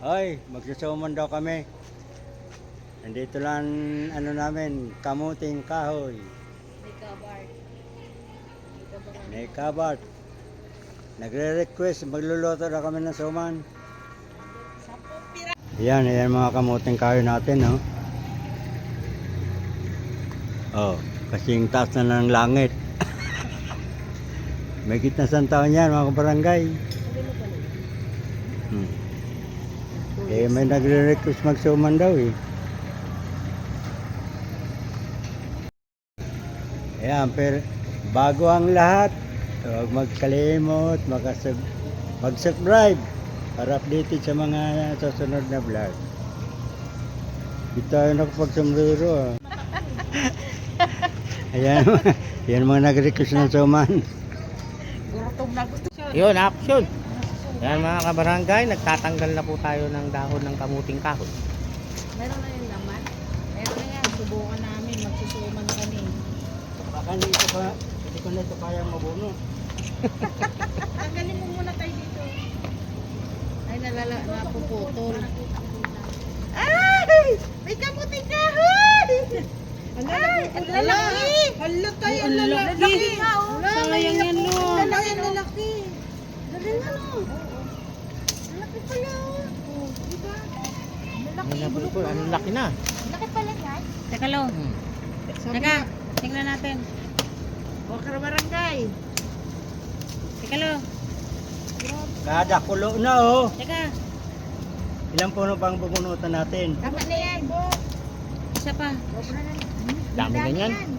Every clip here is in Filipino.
Hoy, magsusuman daw kami. Nandito lang ano namin, kamuting kahoy. May kabart. Nagre-request, magluluto na kami ng suman. Ayan mga kamuting kahoy natin, no? Oh, kasing taas na ng langit. May gitna sa taon yan, mga kabarangay. Eh, may nagre-request magsuman daw eh. Ayan, pero bago ang lahat, huwag magkalimot, mag-subscribe para updated sa mga susunod na vlog. Dito tayo nakapag-sombrero ah. Ayan, yan mga nag-request ng suman. Yun, action! Yan mga kabarangay, nagtatanggal na po tayo ng dahon ng kamuting kahoy. Meron na yung laman? Meron na yan. Subukan namin. Magsusuman kami. Baka hindi ko na ito kayang mabuno. Tanggalin mo muna tayo dito. Ay, napuputol. Ay! May kamuting kahoy! Ay! Ang lalaki! Hala tayo! Ang lalaki! Sayang yan, no? Ang lalaki! Galing ano? Ang laki pala. Diba? Ang laki na. Laki pala yan. Teka lo. Teka, tingnan natin. Wakar barangay. Teka lo. Kada kulo na oh. Teka. Ilang puno pang bubunutan natin? Tama na yan. Isa pa. Dami na yan.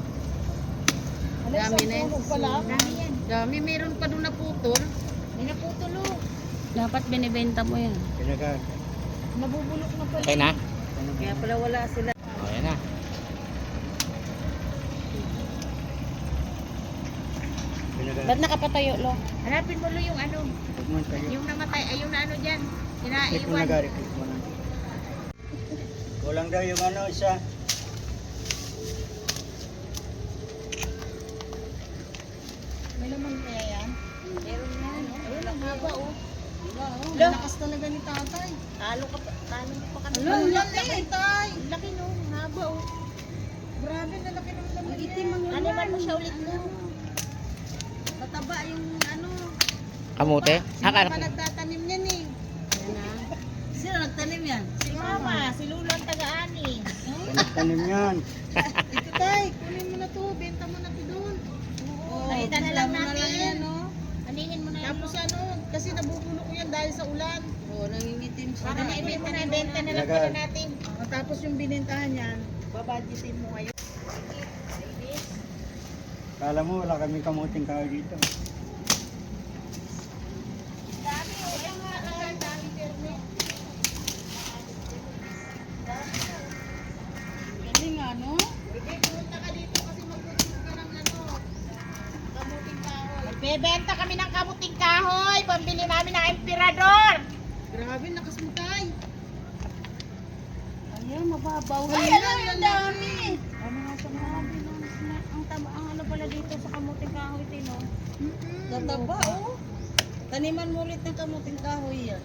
Dami na yan. Dami yan. Dami. Meron pa doon naputol. May naputol oh. Dapat binibenta mo yan. Pinaga. Nabubulok na pala. Okay na? Kaya pala wala sila. O, yan na. Ba't nakapatayo lo? Hanapin mo lo yung ano. Huwag tayo. Yung namatay. Ay yung na ano dyan. Click mo Kinaiwan. na gari. Click mo na. Kulang daw yung ano isa. May laman kaya yan? Meron yan. Ayun, ang haba oh. Lakas talaga ni tatay. Talo mo pa kami. Ang laki tay. Ang laki no. Ang haba oh. Grabe na laki ng laman. Itim ang laman. Animal mo siya ulit no. Mataba yung ano. Kamote? Si Mama nagtatanim yan eh. Sino nagtanim yan? Si Mama. Si Lolo ang taga-ani. Tanim yan. Ito tay. Kunin mo na to. Benta mo na to doon. Nakita na lang natin. Yan, no? Aningin mo na yan. Tapos ano, kasi nabubulok yan dahil sa ulan. Oo, nangingitim siya. Para na-ibenta na, benta na lang pala natin. Tapos yung binintahan yan, babadgetin mo ngayon. Kala mo wala kaming kamuting kahoy dito. Dami, o. Dami, perme. Galing ano? Hindi, pumunta ka dito kasi magpupunta ka ng ano, kamuting kahoy. Nagbebenta kami ng kamuting kahoy. Pambili namin ng emperador. Grabe, lakas mo tay. Ayan, mababaw. Ay, alam yung dami. Ano nga sa grabe no? Ang ano pala dito sa kamuting kahoy, tino? Tataba, oh. Taniman mo ulit ng kamuting kahoy yan.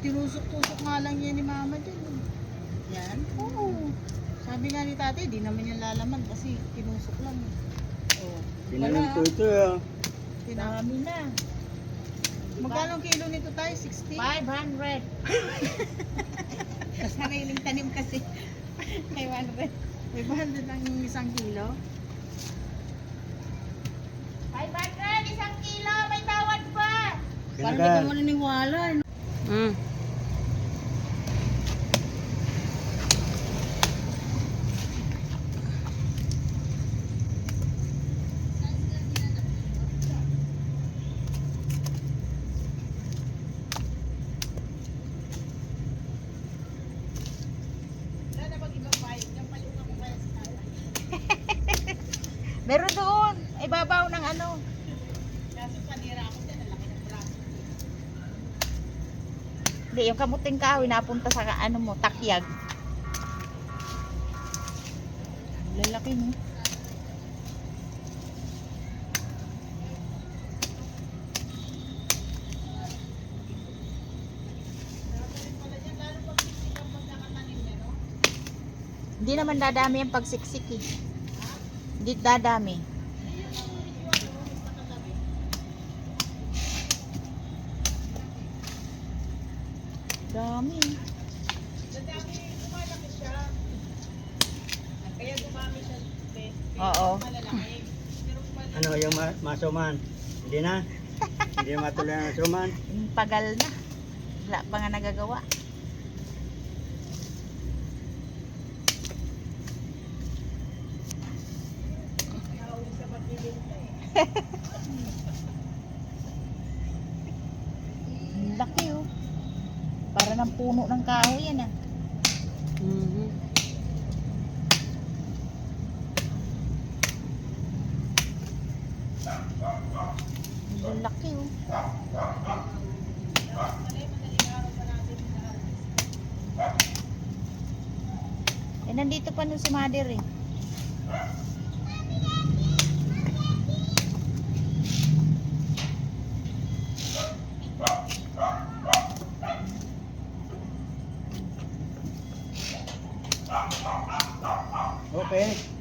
Tinusok-tusok nga lang yan ni Mama dyan. Yan? Oo. Sabi nga ni Tatay, di naman yan lalaman kasi tinusok lang. Oh. Tinanim ko ito ah. Dami na. Magkano ang kilo nito tayo? 60? 500. Sariling tanim kasi. 500. 500 ang isang kilo? 500 isang kilo! May tawad pa! Parang hindi ka mo naniniwala. Meron doon. Ay babaw ng ano. Kaso panira ako dyan. Ang laki ng braso. Hindi, yung kamuting kahoy napunta sa ano mo, takyag. Lalaki no. Hindi naman dadami ang pagsiksik eh. Hindi dadami. Dami. Oo. Ano yung masuman? Hindi na? Hindi na matuloy ang masuman? Yung pagal na. Wala pa nga nagagawa. Ang laki oh. Para ng puno ng kahoy yan ah. Mhm. Ang laki oh. Eh nandito pa nun si Mother eh. Okay.